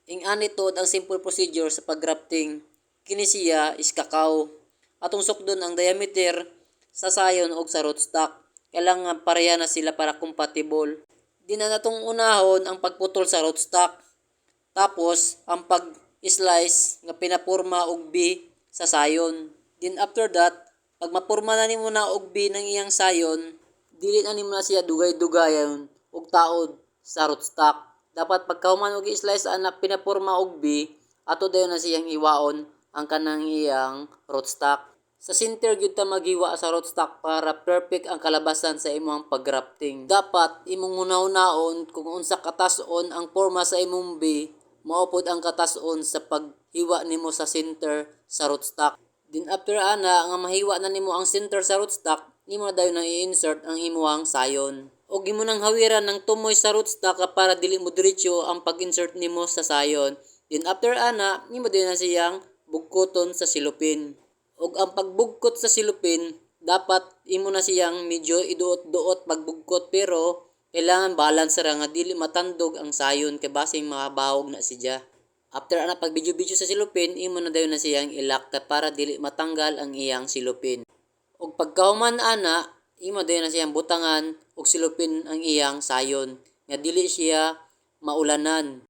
Ing anitod ang simple procedure sa paggrafting kini siya is kakao. Atong sukdon ang diameter sa sayon ug sa rootstock. Kailangan pareha na sila para compatible. Di na natong unahon ang pagputol sa rootstock. Tapos ang pag-slice nga pinapurma og B sa sayon. Then after that, pag mapurma na nimo na og B ng iyang sayon, dili na nimo na siya dugay-dugayon og taod sa rootstock. Dapat pagkahuman og i-slice ana pinapurma og B, ato dayon na siyang hiwaon ang kanang iyang rootstock. Sa center gyud ta maghiwa sa rootstock para perfect ang kalabasan sa imong paggrafting. Dapat imong hunahon kung unsa katas-on ang porma sa imong B, mao pod ang katas-on sa paghiwa nimo sa center sa rootstock. Then after ana nga mahiwa na nimo ang center sa rootstock, nimo na dayon na i-insert ang imong sayon. Og imo nang hawiran ng tumoy sa rootstock para dili mo diretso ang pag-insert nimo sa sayon. Then after ana, nimo dayon na siyang bugkoton sa silupin. Og ang pagbugkot sa silupin, dapat imo na siyang medyo iduot-duot pagbugkot pero kailangan balance ra nga dili matandog ang sayon kay base makabahog na siya. After ana pag bidyo-bidyo sa silupin, imo na dayon na siyang ilak para dili matanggal ang iyang silupin. Og pagkahuman ana, imo dayon na siyang butangan og silupin ang iyang sayon nga dili siya maulanan.